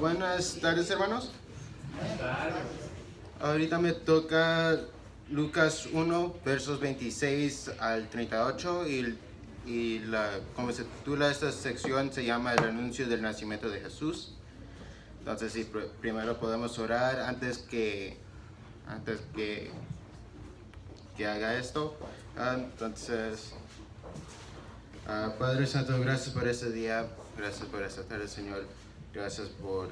Buenas tardes, hermanos. Ahorita me toca Lucas 1, versos 26 al 38 como se titula esta sección se llama El anuncio del nacimiento de Jesús. Entonces, si primero podemos orar antes que haga esto. Padre Santo, gracias por este día, gracias por esta tarde, Señor. Gracias por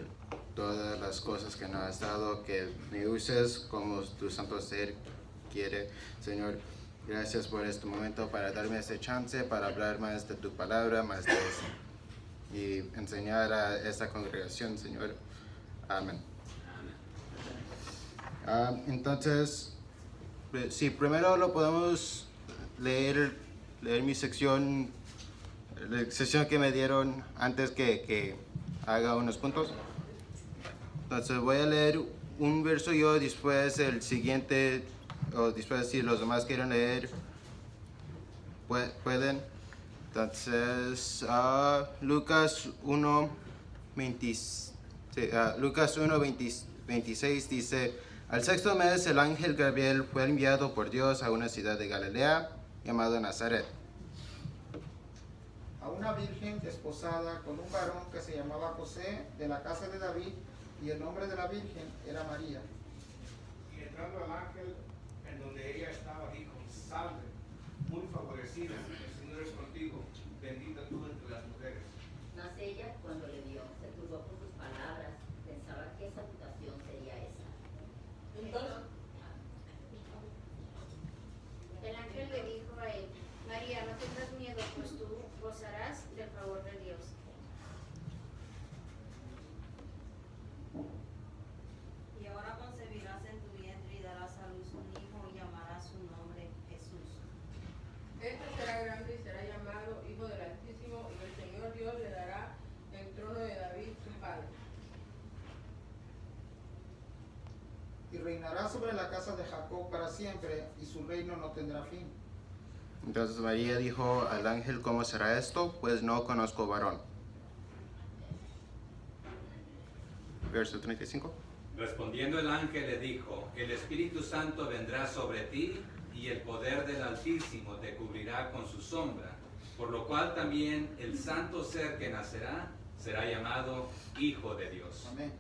todas las cosas que nos has dado, que me uses como tu santo ser quiere, Señor. Gracias por este momento para darme este chance para hablar más de tu palabra, y enseñar a esta congregación, Señor. Amén. Entonces, si primero lo podemos leer mi sección, la sección que me dieron antes que haga unos puntos. Entonces voy a leer un verso yo, después el siguiente, o después si los demás quieren leer, pueden. Entonces, Lucas 1, 26 dice: al sexto mes el ángel Gabriel fue enviado por Dios a una ciudad de Galilea llamada Nazaret. A una virgen desposada con un varón que se llamaba José, de la casa de David, y el nombre de la virgen era María. Y entrando al ángel en donde ella estaba, dijo: salve, muy favorecida, el Señor es contigo, bendita tú entre las mujeres. Mas ella, cuando le vio, se turbó por sus palabras, pensaba qué salutación sería esa. Entonces, el ángel le dijo a él: María, no tengas miedo, pues tú gozarás del favor de Dios. Y ahora concebirás en tu vientre y darás a luz un hijo y llamarás su nombre Jesús. Este será grande y será llamado Hijo del Altísimo, y el Señor Dios le dará el trono de David su padre. Y reinará sobre la casa de Jacob para siempre, y su reino no tendrá fin. Entonces María dijo al ángel: ¿cómo será esto? Pues no conozco varón. Verso 35. Respondiendo el ángel le dijo: el Espíritu Santo vendrá sobre ti, y el poder del Altísimo te cubrirá con su sombra, por lo cual también el santo ser que nacerá será llamado Hijo de Dios. Amén.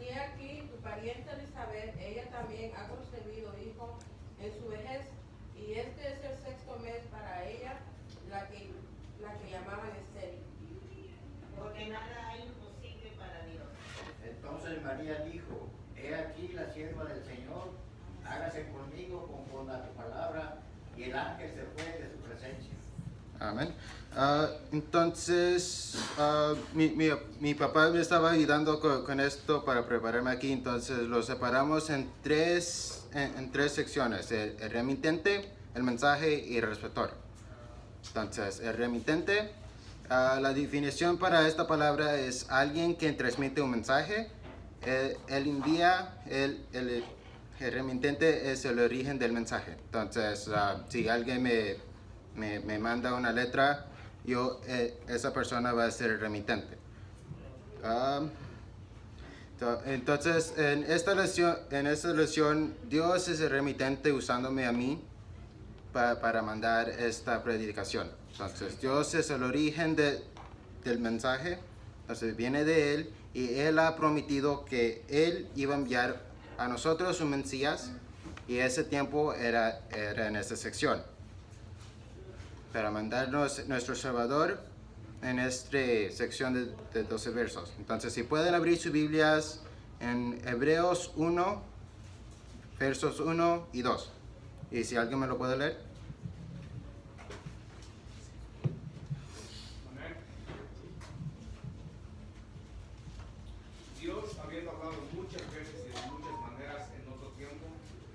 Y he aquí tu pariente Elizabeth, ella también ha concebido hijo en su vejez, y este es el sexto mes para ella, la que llamaban estéril. Porque nada hay imposible para Dios. Entonces María dijo: he aquí la sierva del Señor, hágase conmigo conforme a tu palabra. Y el ángel se fue de su presencia. Amén. Entonces, mi papá me estaba ayudando con esto para prepararme aquí. Entonces lo separamos en tres secciones: el remitente, el mensaje y el receptor. Entonces, el remitente, la definición para esta palabra es alguien que transmite un mensaje. Él envía, el remitente es el origen del mensaje. Entonces, si alguien me manda una letra, esa persona va a ser el remitente. Entonces, en esta lección, Dios es el remitente usándome a mí para mandar esta predicación. Entonces, Dios es el origen del mensaje, entonces viene de Él, y Él ha prometido que Él iba a enviar a nosotros un Mesías, y ese tiempo era en esta sección, para mandarnos nuestro Salvador en esta sección de 12 versos. Entonces, si pueden abrir sus Biblias en Hebreos 1, versos 1 y 2. Y si alguien me lo puede leer. Amén. Dios, habiendo hablado muchas veces y de muchas maneras en otro tiempo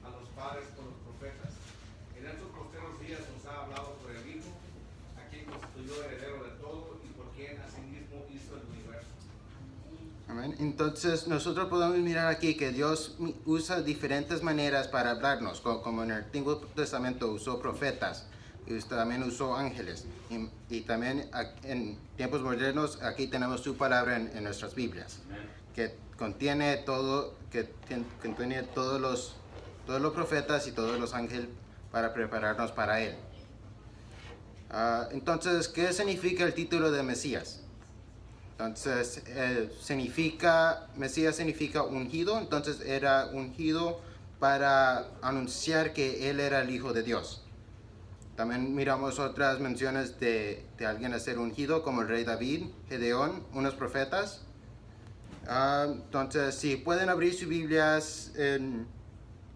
a los padres por los profetas, en estos posteros días nos ha hablado por el Hijo, a quien constituyó heredero de todo y por quien asimismo hizo el universo. Amén. Entonces nosotros podemos mirar aquí que Dios usa diferentes maneras para hablarnos, como en el Antiguo Testamento usó profetas y también usó ángeles. Y también en tiempos modernos aquí tenemos su palabra en nuestras Biblias, que contiene todo, contiene todos los profetas y todos los ángeles para prepararnos para Él. Entonces, ¿qué significa el título de Mesías? Entonces, Mesías significa ungido, entonces era ungido para anunciar que Él era el Hijo de Dios. También miramos otras menciones de alguien a ser ungido, como el rey David, Gedeón, unos profetas. Entonces, si pueden abrir sus Biblias en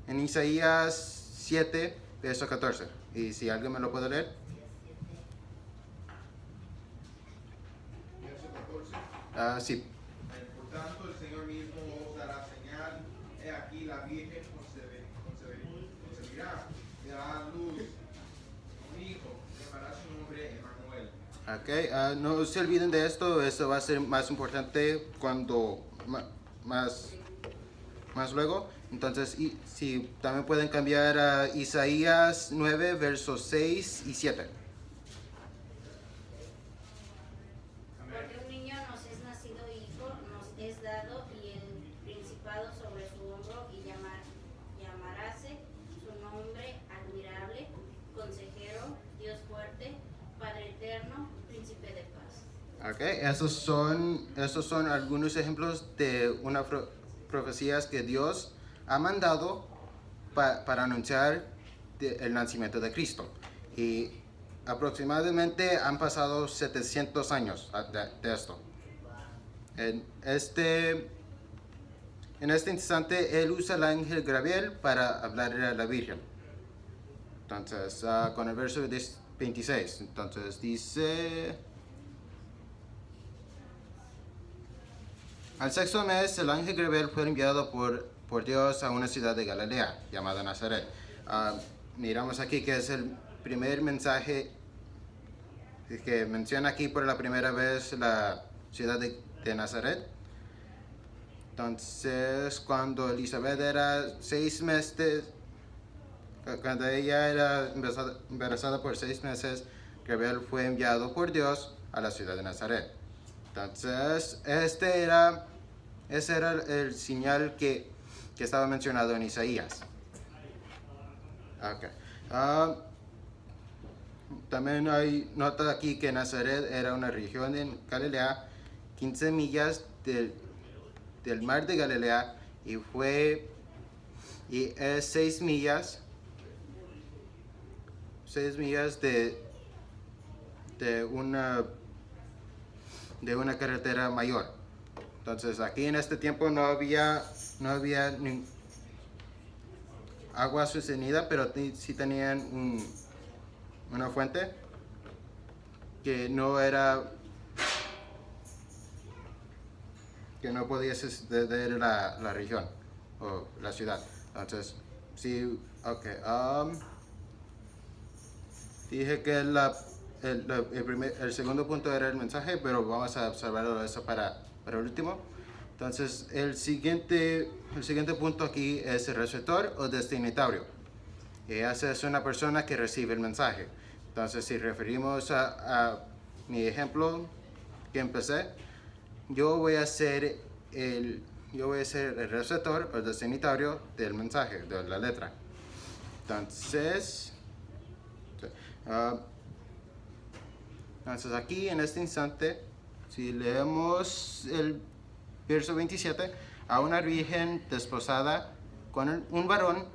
Isaías 7, verso 14. Y si alguien me lo puede leer. Sí. Por tanto, el Señor mismo os dará señal. He aquí la Virgen concebirá y dará a luz un hijo, llamará su nombre Emmanuel. No se olviden de esto va a ser más importante cuando más luego. Entonces, si también pueden cambiar a Isaías 9, versos 6 y 7. Porque un niño nos es nacido hijo, nos es dado, y el principado sobre su hombro, y llamaráse su nombre admirable, consejero, Dios fuerte, Padre eterno, príncipe de paz. Esos son algunos ejemplos de unas profecías que Dios ha mandado para anunciar el nacimiento de Cristo. Y aproximadamente han pasado 700 años de esto. En este instante, Él usa el ángel Gabriel para hablarle a la Virgen. Entonces, con el verso 26, entonces dice: al sexto mes, el ángel Gabriel fue enviado por Dios a una ciudad de Galilea llamada Nazaret. Miramos aquí que es el primer mensaje que menciona aquí por la primera vez la ciudad de Nazaret. Entonces, cuando Elizabeth era 6 meses, cuando ella era embarazada por 6 meses, Gabriel fue enviado por Dios a la ciudad de Nazaret. Entonces, ese era el señal que estaba mencionado en Isaías. También hay nota aquí que Nazaret era una región en Galilea, 15 millas del mar de Galilea, y es 6 millas de una carretera mayor. Entonces, aquí en este tiempo no había agua sostenida, pero sí tenían una fuente que no podía suceder la región o la ciudad. Entonces, sí, dije que el segundo punto era el mensaje, pero vamos a observarlo eso para el último. Entonces, el siguiente punto aquí es el receptor o destinatario. Esa es una persona que recibe el mensaje. Entonces, si referimos a mi ejemplo que empecé, yo voy a ser el receptor o destinatario del mensaje, de la letra. Entonces, aquí en este instante, si leemos el verso 27, a una virgen desposada con un varón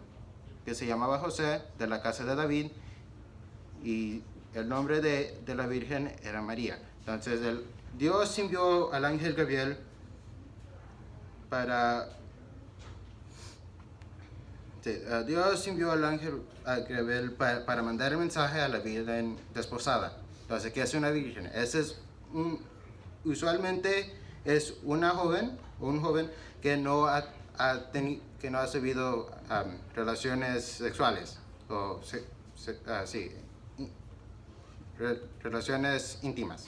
que se llamaba José, de la casa de David, y el nombre de la virgen era María. Entonces, Dios envió al ángel Gabriel para mandar el mensaje a la virgen desposada. Entonces, ¿qué es una virgen? Usualmente es una joven o un joven que no ha tenido relaciones sexuales o relaciones íntimas.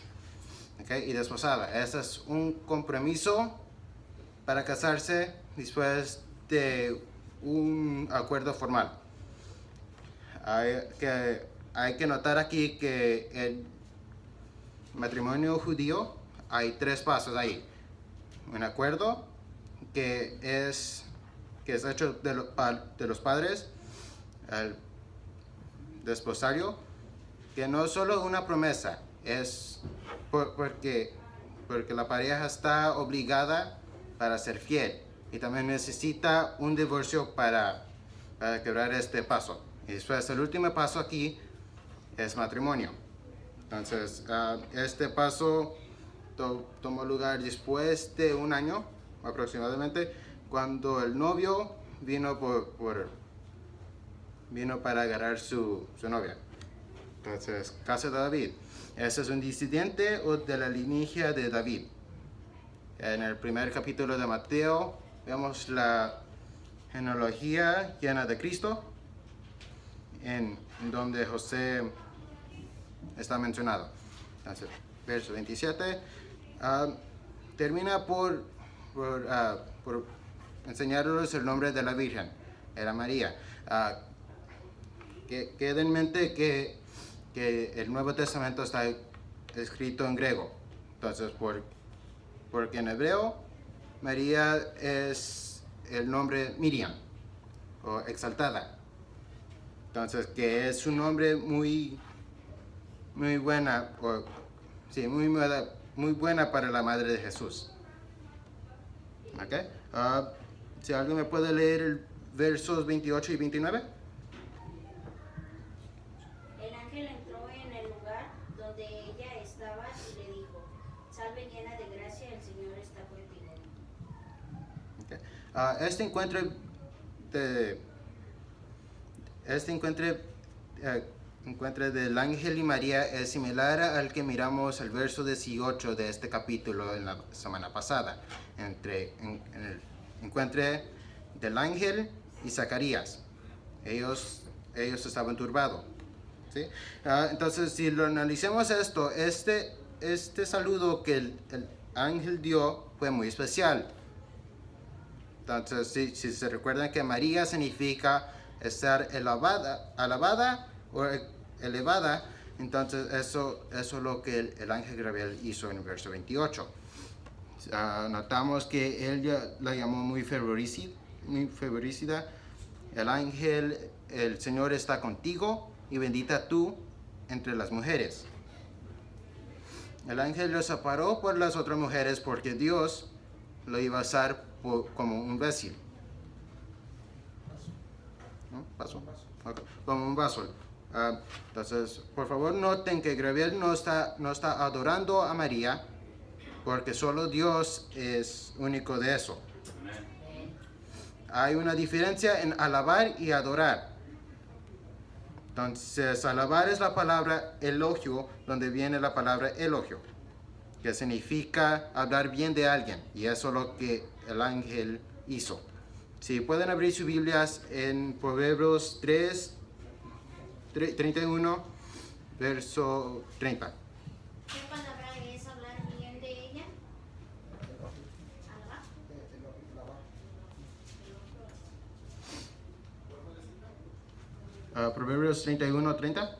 Y desposada. Ese es un compromiso para casarse después de un acuerdo formal. hay que notar aquí que el matrimonio judío hay 3 pasos ahí. Un acuerdo que es hecho de los padres, el desposario, que no es solo una promesa, es porque la pareja está obligada para ser fiel y también necesita un divorcio para quebrar este paso. Y después el último paso aquí es matrimonio. Entonces, este paso tomó lugar después de 1 año aproximadamente, cuando el novio vino para agarrar su novia. Entonces, casa de David. Ese es un disidente o de la línea de David. En el primer capítulo de Mateo vemos la genealogía llena de Cristo, en donde José está mencionado. Entonces, verso 27 termina por enseñarles el nombre de la Virgen, era María. Queda en mente que el Nuevo Testamento está escrito en griego. Entonces, porque en hebreo María es el nombre Miriam o exaltada. Entonces, que es un nombre muy buena, muy buena para la madre de Jesús. Okay. Si alguien me puede leer el versos 28 y 29. El ángel entró en el lugar donde ella estaba y le dijo: salve llena de gracia, el Señor está contigo. Okay. Este encuentro del ángel y María es similar al que miramos el verso 18 de este capítulo en la semana pasada, en el encuentro del ángel y Zacarías. Ellos estaban turbados, ¿sí? Entonces, si lo analicemos esto, este saludo que el ángel dio fue muy especial. Entonces, si se recuerdan que María significa estar alabada o elevada, entonces eso es lo que el ángel Gabriel hizo en el verso 28. Notamos que él la llamó muy favorecida. El ángel, el Señor está contigo y bendita tú entre las mujeres. El ángel lo separó por las otras mujeres porque Dios lo iba a usar como un vessel. ¿No? ¿Vaso? Okay. Como un vaso. Entonces, por favor, noten que Gabriel no está adorando a María, porque solo Dios es único de eso. Hay una diferencia en alabar y adorar. Entonces, alabar es la palabra elogio, donde viene la palabra elogio, que significa hablar bien de alguien, y eso es lo que el ángel hizo. Si pueden abrir sus Biblias en Proverbios 31, verso 30. ¿Qué palabra es hablar bien de ella? ¿Alabar? Proverbios 31, 30.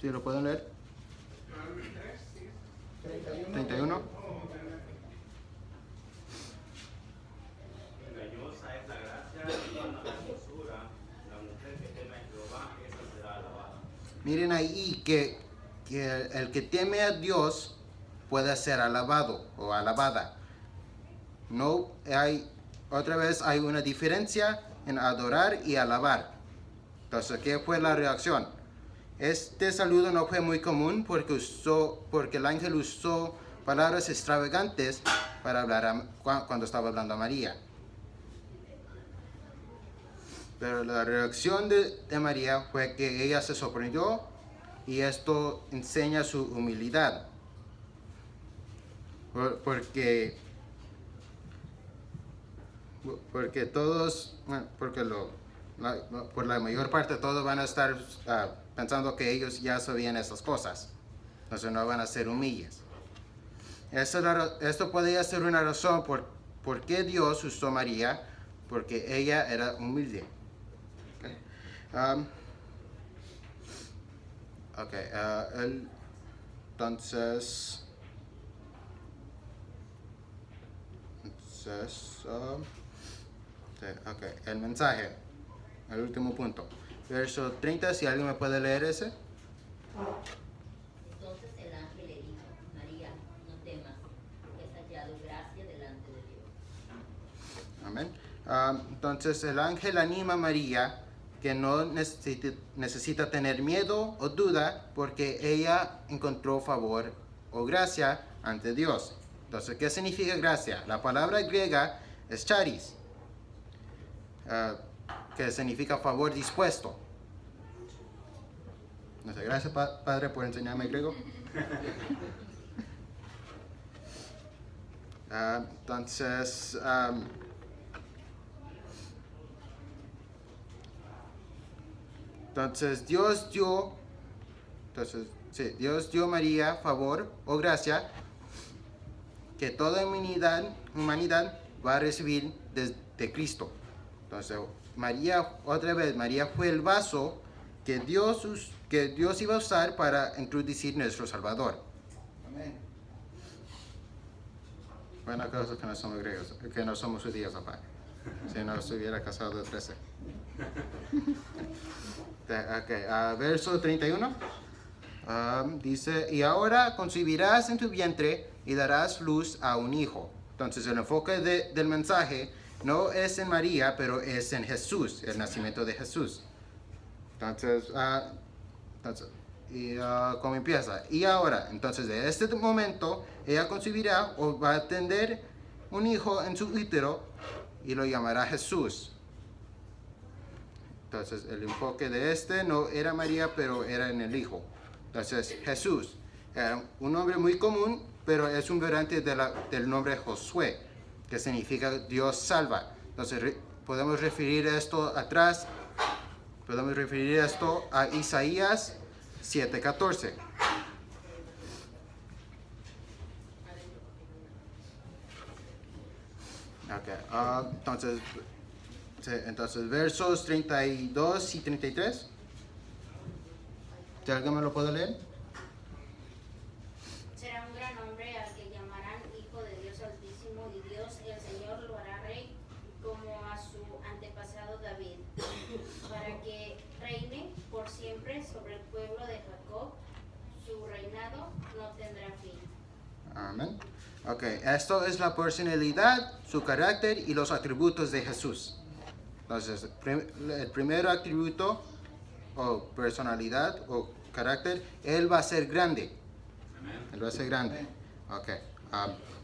¿Sí lo pueden leer? 31. Engañosa es la gracia y vana la hermosura, la mujer que teme a Jehová, esa será alabada. Miren ahí que el que teme a Dios puede ser alabado o alabada. No hay, otra vez hay una diferencia en adorar y alabar. Entonces, ¿qué fue la reacción? Este saludo no fue muy común porque el ángel usó palabras extravagantes para hablar cuando estaba hablando a María. Pero la reacción de María fue que ella se sorprendió, y esto enseña su humildad. Porque todos, por la mayor parte, todos van a estar pensando que ellos ya sabían esas cosas. Entonces no van a ser humildes. Esto podría ser una razón por qué Dios usó a María, porque ella era humilde. Ok, entonces, ok, el mensaje, el último punto. Verso 30, si alguien me puede leer ese. Entonces el ángel le dijo, María, no temas, porque has hallado gracia delante de Dios. Amén. Entonces el ángel anima a María que no necesita tener miedo o duda porque ella encontró favor o gracia ante Dios. Entonces, ¿qué significa gracia? La palabra griega es charis, que significa favor dispuesto. No sé, gracias Padre por enseñarme griego. Entonces, Dios dio a María favor o gracia que toda humanidad va a recibir de Cristo. Entonces, María fue el vaso que Dios iba a usar para introducir nuestro Salvador. Amén. Buena cosa que no somos griegos, que no somos judíos, papá. Si no estuviera casado de 13. Verso 31. Dice, y ahora concebirás en tu vientre y darás luz a un hijo. Entonces el enfoque del mensaje no es en María, pero es en Jesús, el nacimiento de Jesús. Entonces, ¿cómo empieza? Y ahora, entonces de este momento, ella concebirá o va a tener un hijo en su útero y lo llamará Jesús. Entonces el enfoque de no era María, pero era en el hijo. Entonces Jesús era un nombre muy común, pero es un variante del nombre Josué, que significa Dios salva. Entonces podemos referir esto a Isaías 7:14. Entonces versos 32 y 33. ¿Si alguien me lo puede leer? Será un gran hombre al que llamarán Hijo de Dios Altísimo, y Dios el Señor lo hará rey como a su antepasado David, para que reine por siempre sobre el pueblo de Jacob. Su reinado no tendrá fin. Amén. Ok, esto es la personalidad, su carácter y los atributos de Jesús. Entonces, el primer atributo o personalidad o carácter, Él va a ser grande. Él va a ser grande. Ok.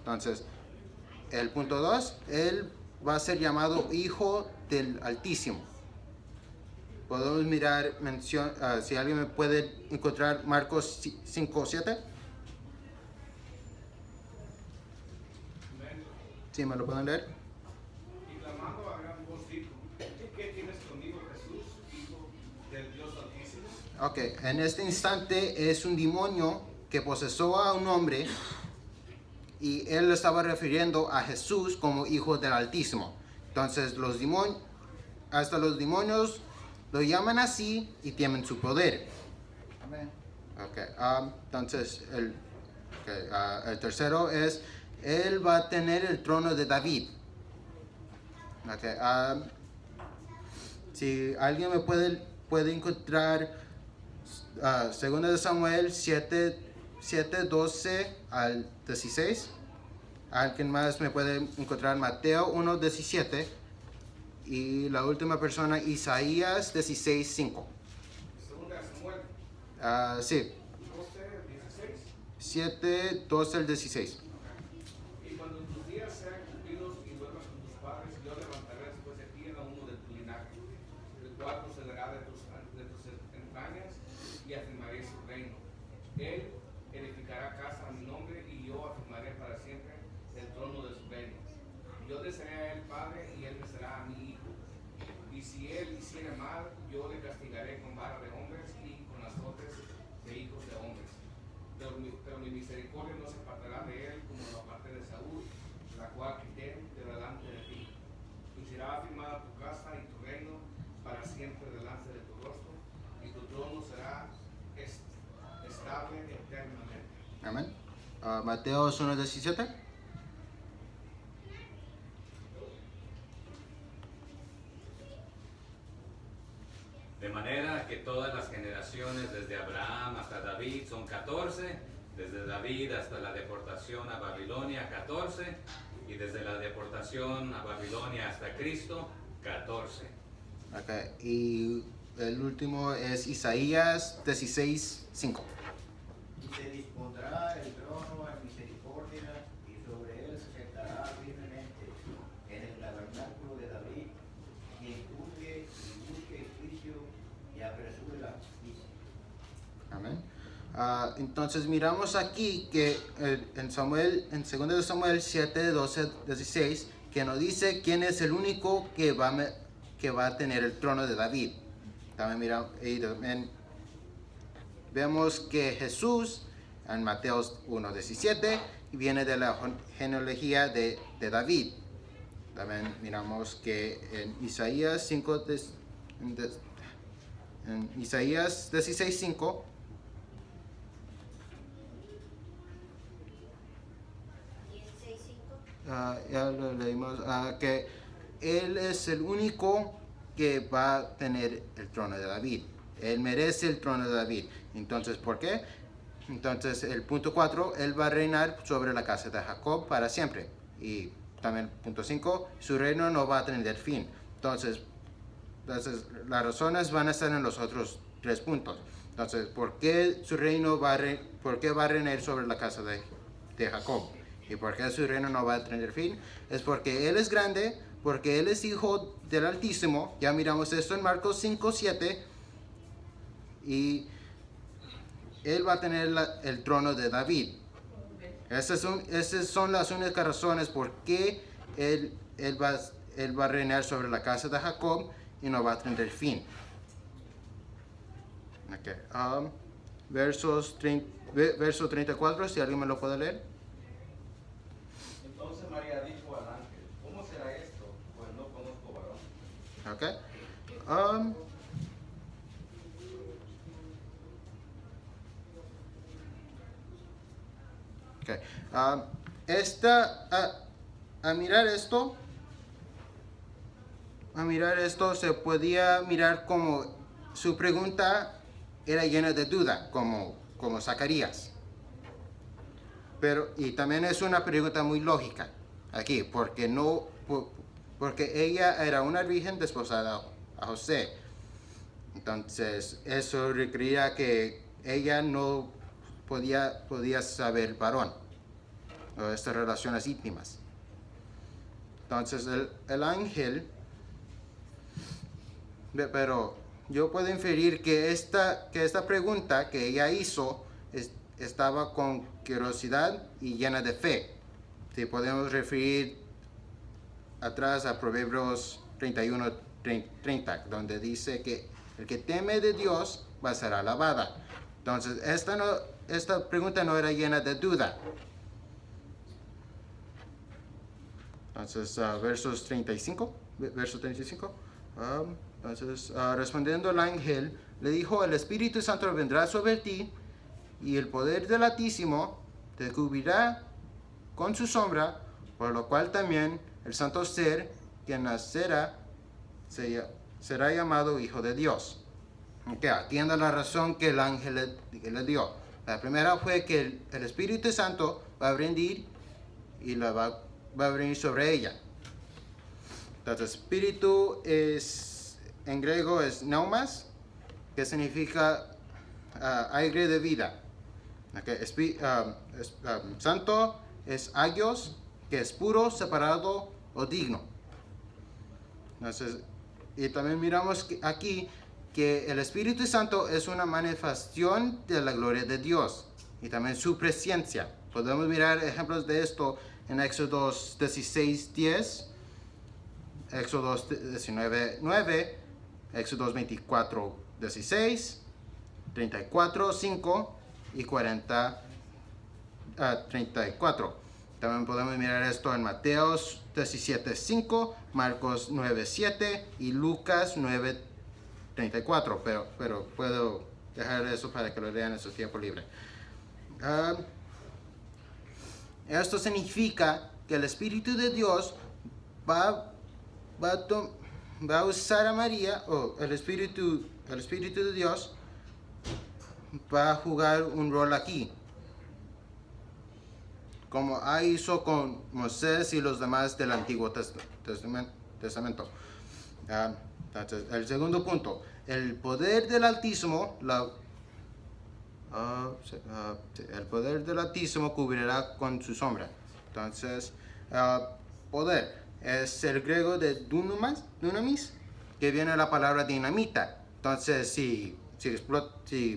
Entonces, el punto 2, Él va a ser llamado Hijo del Altísimo. Podemos mirar, si alguien me puede encontrar Marcos 5:7. ¿Sí me lo pueden leer? Y clamando a gran voz dijo, ¿qué tienes conmigo, Jesús, Hijo del Dios Altísimo? Ok, en este instante es un demonio que posesó a un hombre y él lo estaba refiriendo a Jesús como Hijo del Altísimo. Entonces hasta los demonios lo llaman así y temen su poder. Amén. Okay, entonces el tercero es, él va a tener el trono de David. Okay, si alguien me puede encontrar 2 de Samuel 7:12 al 16. Alguien más me puede encontrar Mateo 1:17. Y la última persona, Isaías 16:5. Segunda de Samuel. Sí. 7:12 al 16. Y cuando tus días sean cumplidos y vuelvas con tus padres, yo levantaré después de ti a uno de tu linaje, el cual procederá de tus entrañas, y afirmaré su reino. Él edificará casa a mi nombre, y yo afirmaré para siempre el trono de su reino. Yo le seré a él padre, y él me será a mi hijo. Y si él hiciere mal, yo le castigaré con vara de hombres y con azotes de hijos de hombres. Pero mi misericordia no se apartará de él como la parte de Saúl, la cual quité de delante de ti. Y será afirmada tu casa y tu reino para siempre delante de tu tu trono será estable eternamente. Amén. Mateos 1:17. De manera que todas las generaciones desde Abraham hasta David son 14, desde David hasta la deportación a Babilonia 14, y desde la deportación a Babilonia hasta Cristo 14. Okay. Y el último es Isaías 16:5. Y se dispondrá el trono en misericordia, y sobre él se sentará firmemente en el tabernáculo de David, quien juzgue y busque juicio y apresure la justicia. Amén. Entonces miramos aquí que en 2 Samuel 7, 12, 16, que nos dice quién es el único que va a tener el trono de David. También vemos que Jesús en Mateos 1:17 viene de la genealogía de David. También miramos que en Isaías 16:5 ya lo leímos, que él es el único que va a tener el trono de David. Él merece el trono de David. Entonces, ¿por qué? Entonces, el punto 4, él va a reinar sobre la casa de Jacob para siempre. Y también, punto 5, su reino no va a tener fin. Entonces, las razones van a estar en los otros 3 puntos. Entonces, ¿por qué su reino va a reinar sobre la casa de Jacob? ¿Y por qué su reino no va a tener fin? Es porque Él es grande, porque Él es hijo del Altísimo. Ya miramos esto en Marcos 5:7. Y Él va a tener el trono de David. Esas son las únicas razones por qué Él va a reinar sobre la casa de Jacob y no va a tener fin. Okay. Verso 34, si alguien me lo puede leer. Entonces María dijo al ángel, ¿cómo será esto? Pues no conozco varón. Okay. Okay. A mirar esto se podía mirar como su pregunta era llena de duda, como Zacarías. Y también es una pregunta muy lógica aquí, porque ella era una virgen desposada a José. Entonces, eso requería que ella no podía saber varón o estas relaciones íntimas. Entonces, el ángel, pero yo puedo inferir que esta pregunta que ella hizo estaba con curiosidad y llena de fe. Si podemos referir atrás a Proverbios 31:30, donde dice que el que teme de Dios va a ser alabada. Entonces, esta pregunta no era llena de duda. Entonces, verso 35. Entonces, respondiendo el ángel, le dijo, el Espíritu Santo vendrá sobre ti, y el poder del Altísimo te cubrirá con su sombra, por lo cual también el santo ser que nacerá será llamado Hijo de Dios. Okay, atienda la razón que el ángel le dio. La primera fue que el Espíritu Santo va a venir y va a venir sobre ella. Entonces, espíritu en griego es pneumas, que significa aire de vida. Okay, santo es agios, que es puro, separado o digno. Entonces, y también miramos aquí que el Espíritu Santo es una manifestación de la gloria de Dios y también su presencia. Podemos mirar ejemplos de esto en Éxodo 16:10, Éxodo 19:9, Éxodo 24:16, 34:5 y 34. También podemos mirar esto en Mateos 17:5, Marcos 9:7 y Lucas 34, pero puedo dejar eso para que lo lean en su tiempo libre. Esto significa que el Espíritu de Dios va a usar a María, o el Espíritu de Dios va a jugar un rol aquí, como hizo con Moisés y los demás del Antiguo Testamento. Entonces, el segundo punto, el poder del Altísimo, el poder del Altísimo cubrirá con su sombra. Entonces, poder es el griego de dunamis, que viene de la palabra dinamita. Entonces, si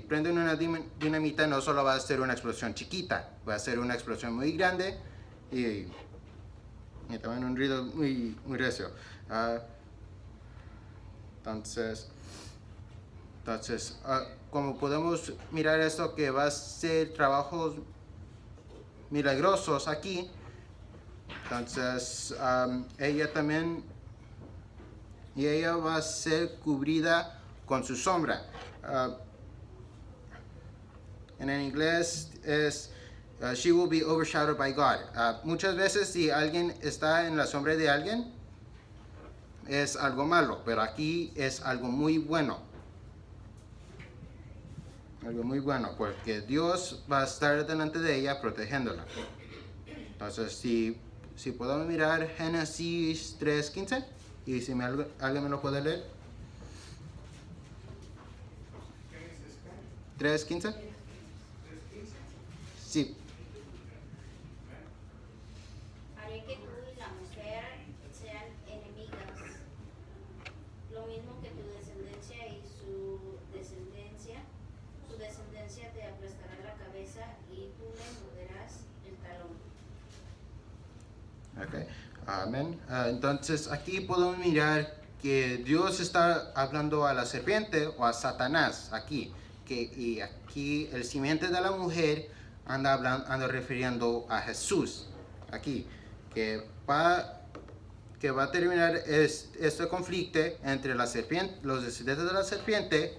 prenden una dinamita, no solo va a ser una explosión chiquita, va a ser una explosión muy grande y también un ruido muy recio. Entonces, como podemos mirar esto, que va a ser trabajos milagrosos aquí. Entonces, ella va a ser cubrida con su sombra. En inglés es she will be overshadowed by God. Muchas veces si alguien está en la sombra de alguien, es algo malo, pero aquí es algo muy bueno. Algo muy bueno, porque Dios va a estar delante de ella protegiéndola. Entonces, si podemos mirar Génesis 3:15, y si alguien me lo puede leer. 3:15. Sí. Haré que tú y la mujer sean enemigas, lo mismo que tu descendencia y su descendencia te aplastará la cabeza y tú le morderás el talón. Okay. Amén. Entonces aquí podemos mirar que Dios está hablando a la serpiente o a Satanás aquí. Y aquí el simiente de la mujer anda refiriendo a Jesús aquí, que va a terminar este conflicto entre la serpiente, los descendientes de la serpiente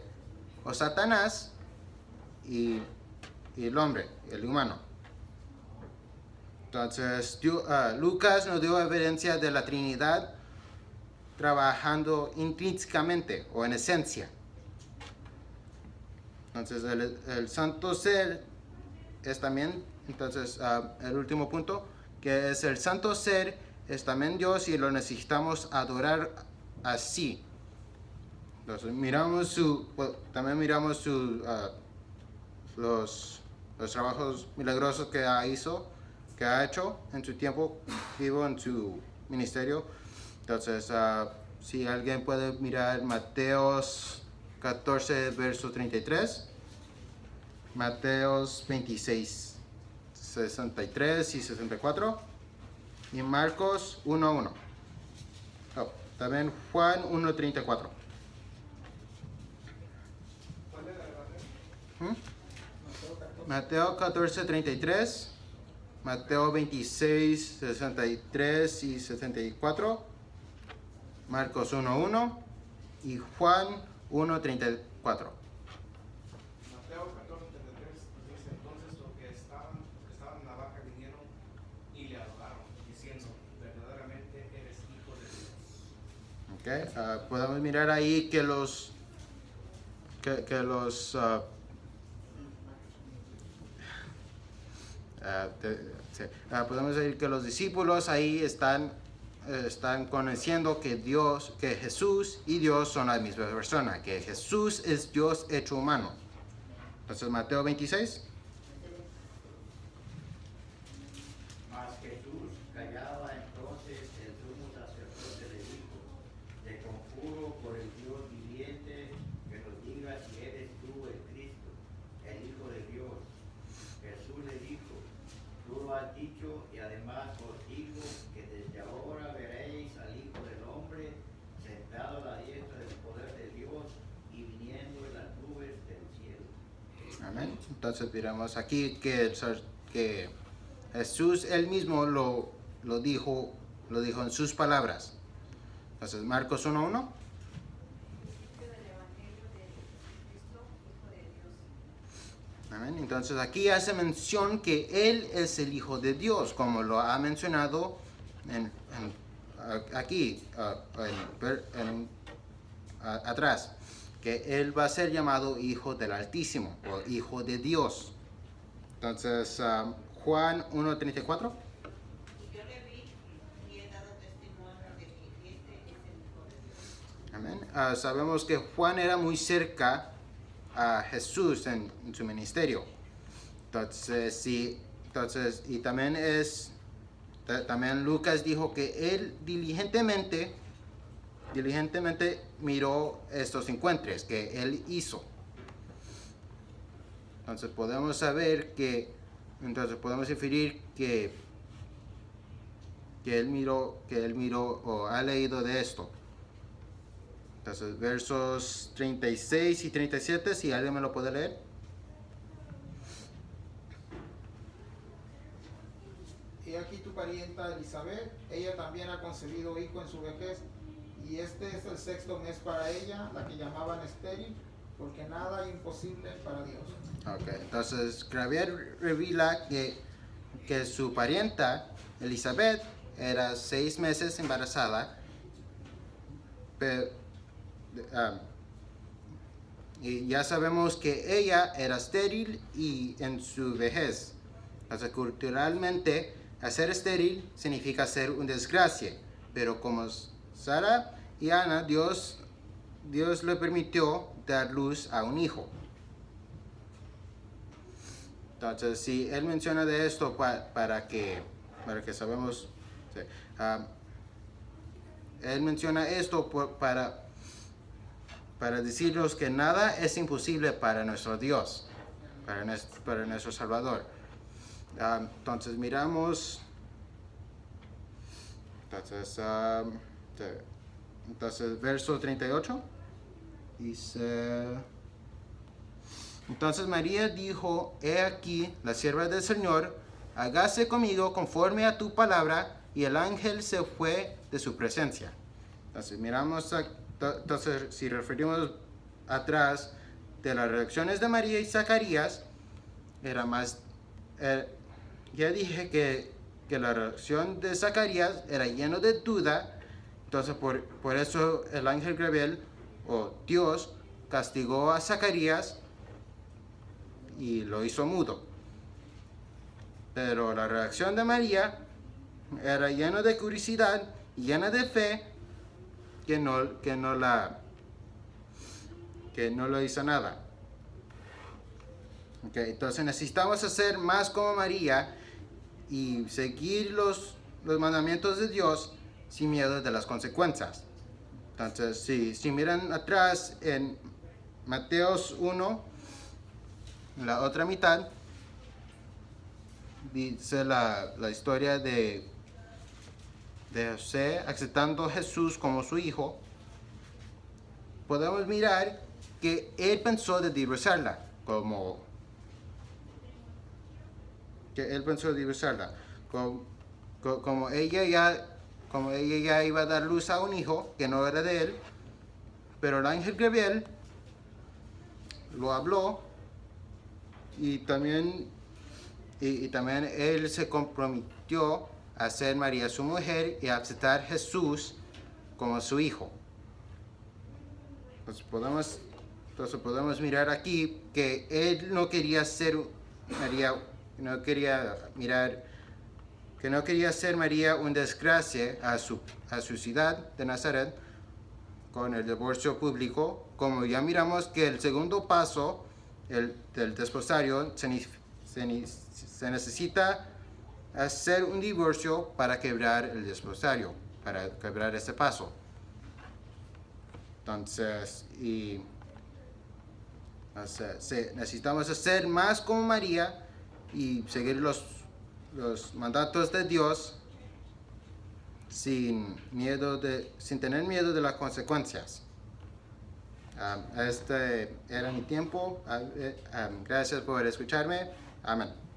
o Satanás y el hombre, el humano. Entonces Lucas nos dio evidencia de la Trinidad trabajando intrínsecamente o en esencia. Entonces el santo ser es también, el último punto, que es el santo ser, es también Dios y lo necesitamos adorar así. Entonces también miramos los trabajos milagrosos que ha hecho en su tiempo vivo, en su ministerio. Entonces, si alguien puede mirar Mateos 14, verso 33, Mateos 26, 63 y 64, y Marcos 1:1. También Juan 1:34. Mateo 14:33, Mateo 26, 63 y 64, Marcos 1:1 y Juan 1:34. Mateo 14:33 dice: entonces los que estaban en la barca vinieron y le adoraron, diciendo: verdaderamente eres hijo de Dios. Okay. Podemos mirar ahí que podemos decir que los discípulos ahí están conociendo que Jesús y Dios son la misma persona, que Jesús es Dios hecho humano. Entonces Mateo 26. Mas Jesús callaba. Entonces el sumo sacerdote le dijo: te conjuro por el Dios viviente que nos digas si eres tú el Cristo, el Hijo de Dios. Jesús le dijo: tú lo has dicho, y además os digo que desde ahora veréis al Hijo del Hombre sentado a la diestra del poder de Dios y viniendo en las nubes del cielo. Amén. Entonces miramos aquí que Jesús él mismo lo dijo en sus palabras. Entonces Marcos 1:1. Del Evangelio Amén. Entonces aquí hace mención que Él es el Hijo de Dios, como lo ha mencionado aquí, atrás, que Él va a ser llamado Hijo del Altísimo o Hijo de Dios. Entonces, Juan 1:34. Y yo le vi y he dado testimonio de que este es el Hijo de Dios. Amén. Sabemos que Juan era muy cerca a Jesús en su ministerio. Entonces, y también Lucas dijo que él diligentemente miró estos encuentros que él hizo. Entonces podemos inferir que él miró o ha leído de esto. Entonces, versos 36 y 37, si alguien me lo puede leer. Y aquí tu parienta Elizabeth, ella también ha concebido hijo en su vejez, y este es el 6º mes para ella, la que llamaban estéril, porque nada es imposible para Dios. Ok, entonces Gabriel revela que su parienta Elizabeth era 6 meses embarazada, y ya sabemos que ella era estéril y en su vejez. Entonces, culturalmente, hacer estéril significa ser una desgracia, pero como Sara y Ana, Dios le permitió dar luz a un hijo. Entonces, si él menciona de esto para que sabemos, sí, él menciona esto para decirnos que nada es imposible para nuestro Dios, para nuestro Salvador. Entonces miramos, entonces verso 38 dice: entonces María dijo: he aquí la sierva del Señor, hágase conmigo conforme a tu palabra, y el ángel se fue de su presencia. Entonces miramos, entonces si referimos atrás de las reacciones de María y Zacarías, era más, ya dije que la reacción de Zacarías era lleno de duda. Entonces por eso el ángel Gabriel o Dios castigó a Zacarías y lo hizo mudo. Pero la reacción de María era llena de curiosidad y llena de fe, que no le hizo nada. Okay, entonces necesitamos hacer más como María y seguir los mandamientos de Dios sin miedo de las consecuencias. Entonces, si miran atrás en Mateos 1, en la otra mitad, dice la historia de José aceptando a Jesús como su hijo. Podemos mirar que él pensó de divorciarla, como ella ya iba a dar luz a un hijo que no era de él, pero el ángel Gabriel lo habló y también él se comprometió a hacer María su mujer y a aceptar a Jesús como su hijo. Entonces podemos mirar aquí que él no quería ser María, no quería ser María una desgracia a su ciudad de Nazaret con el divorcio público, como ya miramos que el segundo paso del desposario se necesita hacer un divorcio para quebrar el desposario, para quebrar ese paso. Entonces, necesitamos hacer más como María y seguir los mandatos de Dios sin tener miedo de las consecuencias. Este era mi tiempo. Gracias por escucharme. Amén.